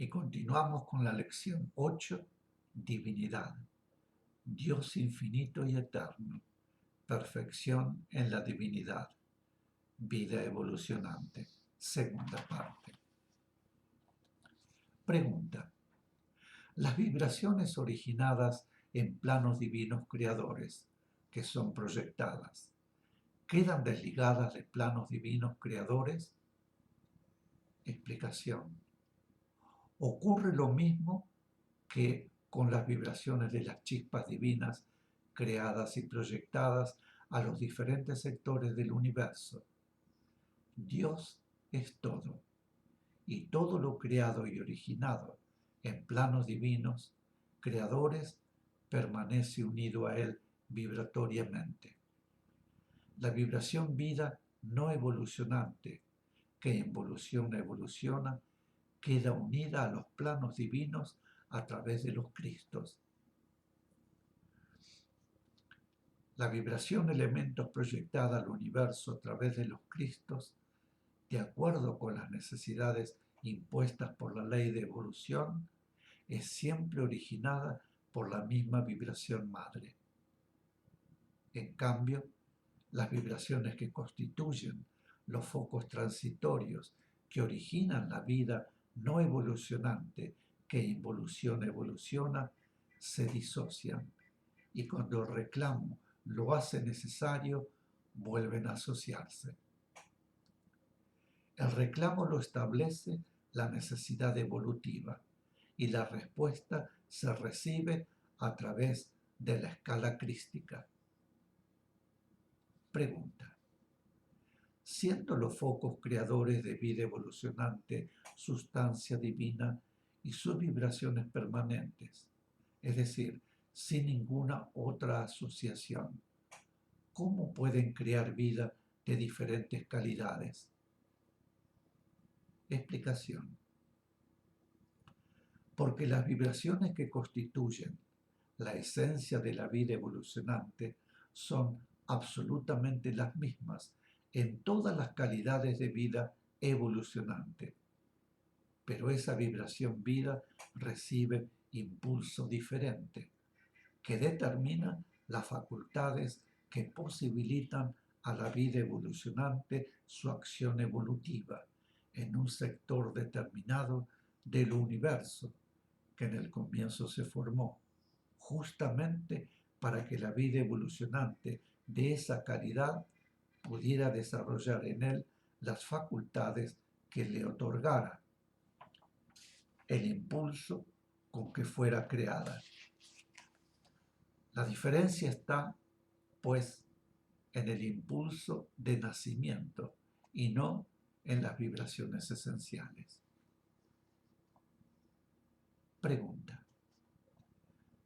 Y continuamos con la lección 8, divinidad. Dios infinito y eterno, perfección en la divinidad, vida evolucionante. Segunda parte. Pregunta. Las vibraciones originadas en planos divinos creadores, que son proyectadas, ¿quedan desligadas de planos divinos creadores? Explicación. Ocurre lo mismo que con las vibraciones de las chispas divinas creadas y proyectadas a los diferentes sectores del universo. Dios es todo, y todo lo creado y originado en planos divinos, creadores, permanece unido a Él vibratoriamente. La vibración vida no evolucionante, que evoluciona, queda unida a los planos divinos a través de los Cristos. La vibración elementos proyectada al universo a través de los Cristos, de acuerdo con las necesidades impuestas por la ley de evolución, es siempre originada por la misma vibración madre. En cambio, las vibraciones que constituyen los focos transitorios que originan la vida no evolucionante que evoluciona, se disocian y cuando el reclamo lo hace necesario, vuelven a asociarse. El reclamo lo establece la necesidad evolutiva y la respuesta se recibe a través de la escala crística. Pregunta. Siendo los focos creadores de vida evolucionante sustancia divina y sus vibraciones permanentes, es decir, sin ninguna otra asociación, ¿cómo pueden crear vida de diferentes calidades? Explicación. Porque las vibraciones que constituyen la esencia de la vida evolucionante son absolutamente las mismas en todas las calidades de vida evolucionante. Pero esa vibración vida recibe impulso diferente, que determina las facultades que posibilitan a la vida evolucionante su acción evolutiva en un sector determinado del universo que en el comienzo se formó, justamente para que la vida evolucionante de esa calidad pudiera desarrollar en él las facultades que le otorgara el impulso con que fuera creada. La diferencia está, pues, en el impulso de nacimiento y no en las vibraciones esenciales. Pregunta.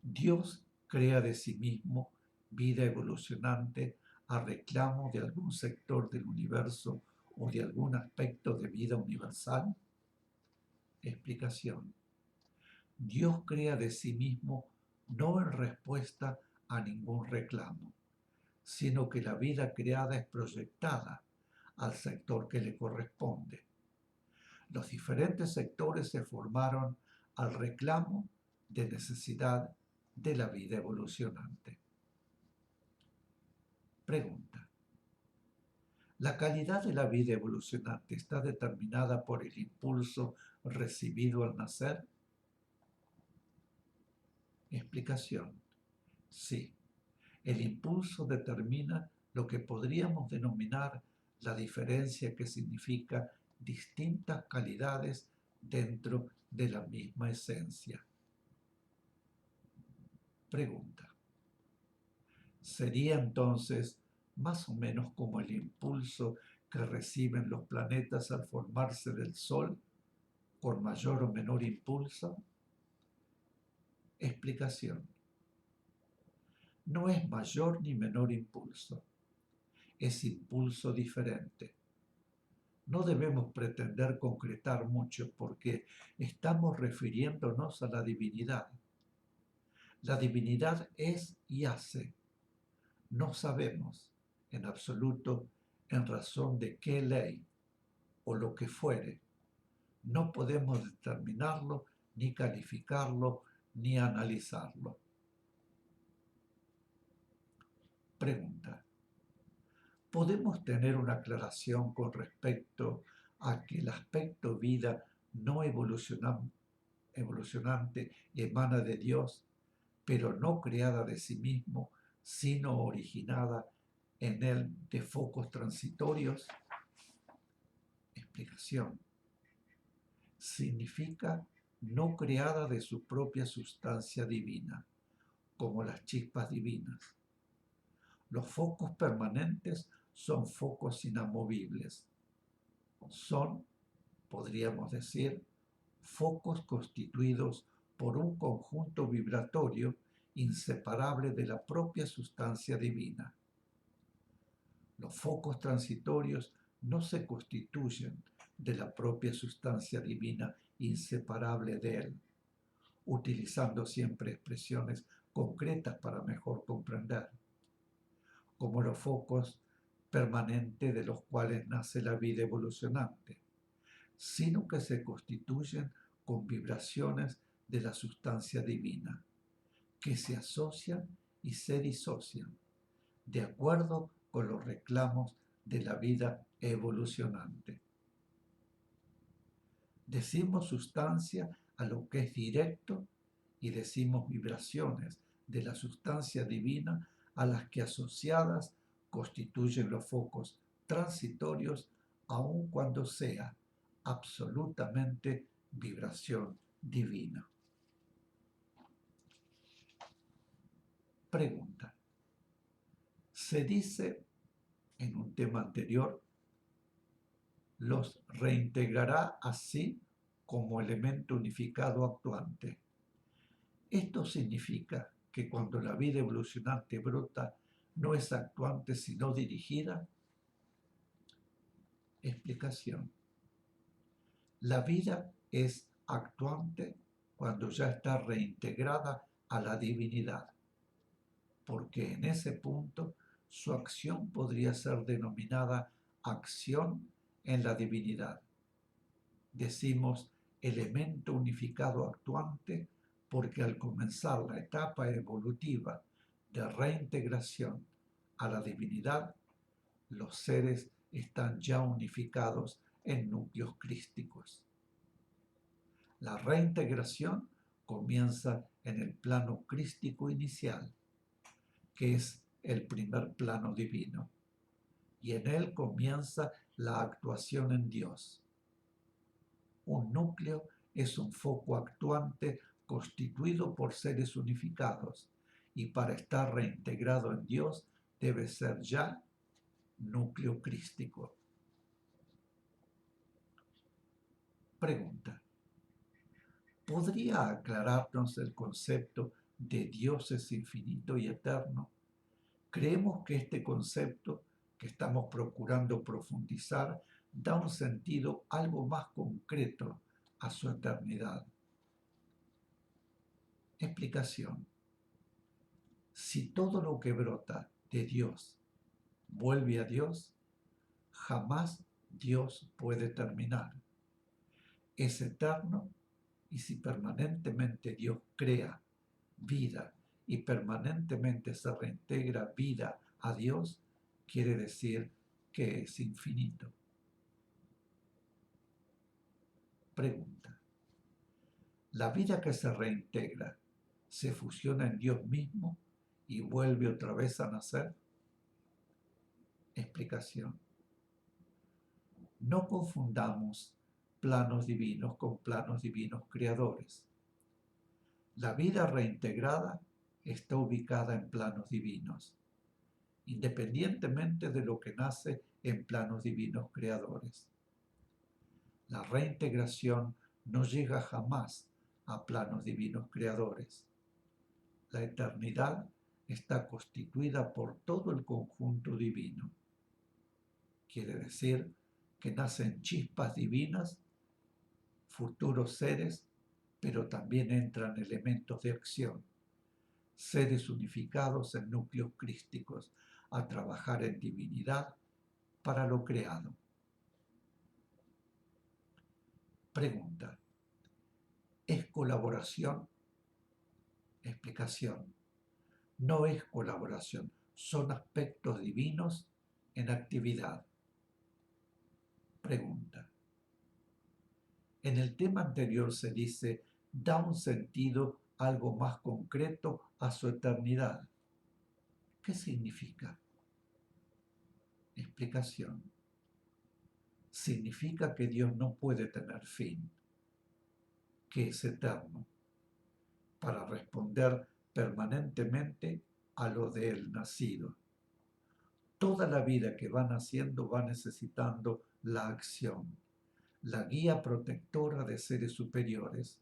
¿Dios crea de sí mismo vida evolucionante a reclamo de algún sector del universo o de algún aspecto de vida universal? Explicación. Dios crea de sí mismo no en respuesta a ningún reclamo, sino que la vida creada es proyectada al sector que le corresponde. Los diferentes sectores se formaron al reclamo de necesidad de la vida evolucionante. Pregunta. ¿La calidad de la vida evolucionante está determinada por el impulso recibido al nacer? Explicación. Sí, el impulso determina lo que podríamos denominar la diferencia que significa distintas calidades dentro de la misma esencia. Pregunta. ¿Sería entonces más o menos como el impulso que reciben los planetas al formarse del Sol, con mayor o menor impulso? Explicación. No es mayor ni menor impulso, es impulso diferente. No debemos pretender concretar mucho porque estamos refiriéndonos a la divinidad. La divinidad es y hace. No sabemos, en absoluto, en razón de qué ley o lo que fuere, No podemos determinarlo, ni calificarlo, ni analizarlo. Pregunta. ¿Podemos tener una aclaración con respecto a que el aspecto vida no evolucionante emana de Dios, pero no creada de sí mismo, sino originada en él de focos transitorios? Explicación. Significa no creada de su propia sustancia divina, como las chispas divinas. Los focos permanentes son focos inamovibles. Son, podríamos decir, focos constituidos por un conjunto vibratorio inseparable de la propia sustancia divina. Los focos transitorios no se constituyen de la propia sustancia divina inseparable de él, utilizando siempre expresiones concretas para mejor comprender, como los focos permanentes de los cuales nace la vida evolucionante, sino que se constituyen con vibraciones de la sustancia divina, que se asocian y se disocian, de acuerdo con los reclamos de la vida evolucionante. Decimos sustancia a lo que es directo y decimos vibraciones de la sustancia divina a las que asociadas constituyen los focos transitorios, aun cuando sea absolutamente vibración divina. Pregunta. Se dice en un tema anterior, los reintegrará así como elemento unificado actuante. Esto significa que cuando la vida evolucionante brota, no es actuante sino dirigida. Explicación. La vida es actuante cuando ya está reintegrada a la divinidad, porque en ese punto su acción podría ser denominada acción en la divinidad. Decimos elemento unificado actuante porque al comenzar la etapa evolutiva de reintegración a la divinidad, los seres están ya unificados en núcleos crísticos. La reintegración comienza en el plano crístico inicial, que es el primer plano divino, y en él comienza la actuación en Dios. Un núcleo es un foco actuante constituido por seres unificados, y para estar reintegrado en Dios debe ser ya núcleo crístico. Pregunta. ¿Podría aclararnos el concepto de Dios es infinito y eterno? Creemos que este concepto que estamos procurando profundizar da un sentido algo más concreto a su eternidad. Explicación. Si todo lo que brota de Dios vuelve a Dios, jamás Dios puede terminar. Es eterno, y si permanentemente Dios crea vida y permanentemente se reintegra vida a Dios, quiere decir que es infinito. Pregunta. ¿La vida que se reintegra se fusiona en Dios mismo y vuelve otra vez a nacer? Explicación. No confundamos planos divinos con planos divinos creadores. La vida reintegrada está ubicada en planos divinos, independientemente de lo que nace en planos divinos creadores. La reintegración no llega jamás a planos divinos creadores. La eternidad está constituida por todo el conjunto divino. Quiere decir que nacen chispas divinas, futuros seres, pero también entran elementos de acción, seres unificados en núcleos crísticos, a trabajar en divinidad para lo creado. Pregunta. ¿Es colaboración? Explicación. No es colaboración, son aspectos divinos en actividad. Pregunta. En el tema anterior se dice, da un sentido algo más concreto a su eternidad. ¿Qué significa? Explicación. Significa que Dios no puede tener fin, que es eterno, para responder permanentemente a lo de él nacido. Toda la vida que va naciendo va necesitando la acción, la guía protectora de seres superiores,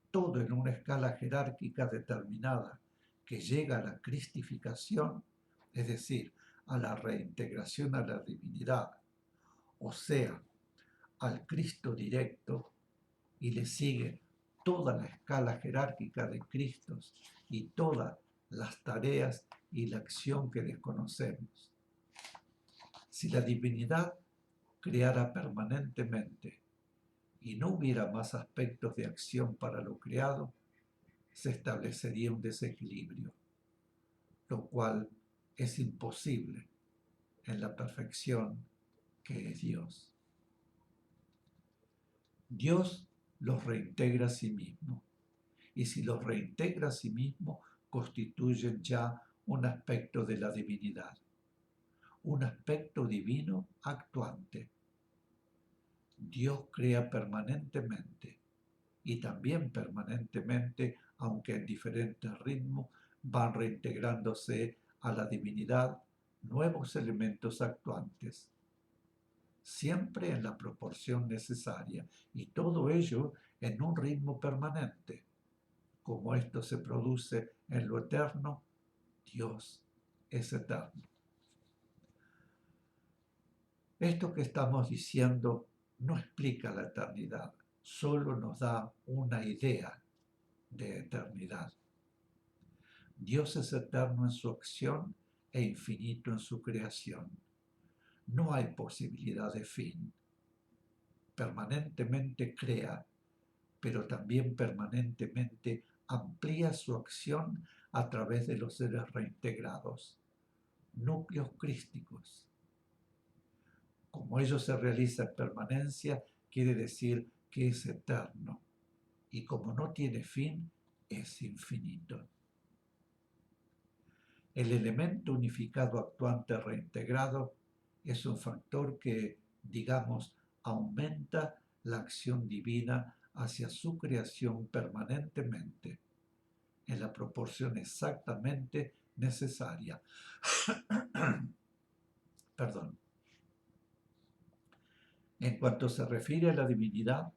todo en una escala jerárquica determinada que llega a la cristificación, es decir, a la reintegración a la divinidad, o sea, al Cristo directo, y le sigue toda la escala jerárquica de Cristos y todas las tareas y la acción que desconocemos. Si la divinidad creara permanentemente y no hubiera más aspectos de acción para lo creado, se establecería un desequilibrio, lo cual es imposible en la perfección que es Dios. Dios los reintegra a sí mismo, y si los reintegra a sí mismo, constituyen ya un aspecto de la divinidad, un aspecto divino actuante. Dios crea permanentemente y también permanentemente, aunque en diferentes ritmos, van reintegrándose a la divinidad nuevos elementos actuantes, siempre en la proporción necesaria, y todo ello en un ritmo permanente. Como esto se produce en lo eterno, Dios es eterno. Esto que estamos diciendo no explica la eternidad, solo nos da una idea de eternidad. Dios es eterno en su acción e infinito en su creación. No hay posibilidad de fin. Permanentemente crea, pero también permanentemente amplía su acción a través de los seres reintegrados, núcleos crísticos. Como ello se realiza en permanencia, quiere decir que es eterno, y como no tiene fin, es infinito. El elemento unificado actuante reintegrado es un factor que, digamos, aumenta la acción divina hacia su creación permanentemente, en la proporción exactamente necesaria. Perdón. En cuanto se refiere a la divinidad,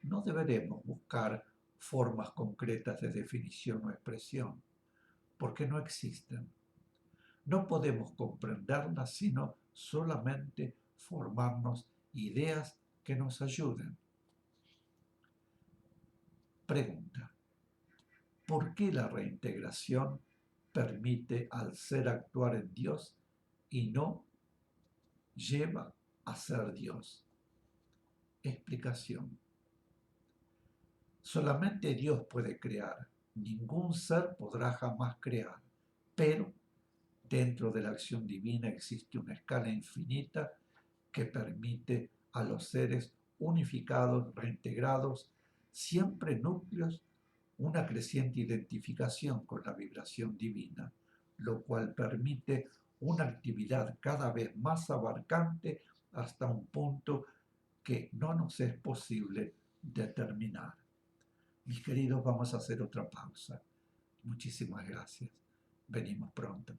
no deberemos buscar formas concretas de definición o expresión, porque no existen. No podemos comprenderlas, sino solamente formarnos ideas que nos ayuden. Pregunta. ¿Por qué la reintegración permite al ser actuar en Dios y no lleva a ser Dios? Explicación. Solamente Dios puede crear, ningún ser podrá jamás crear, pero dentro de la acción divina existe una escala infinita que permite a los seres unificados, reintegrados, siempre núcleos, una creciente identificación con la vibración divina, lo cual permite una actividad cada vez más abarcante hasta un punto que no nos es posible determinar. Mis queridos, vamos a hacer otra pausa. Muchísimas gracias. Venimos pronto.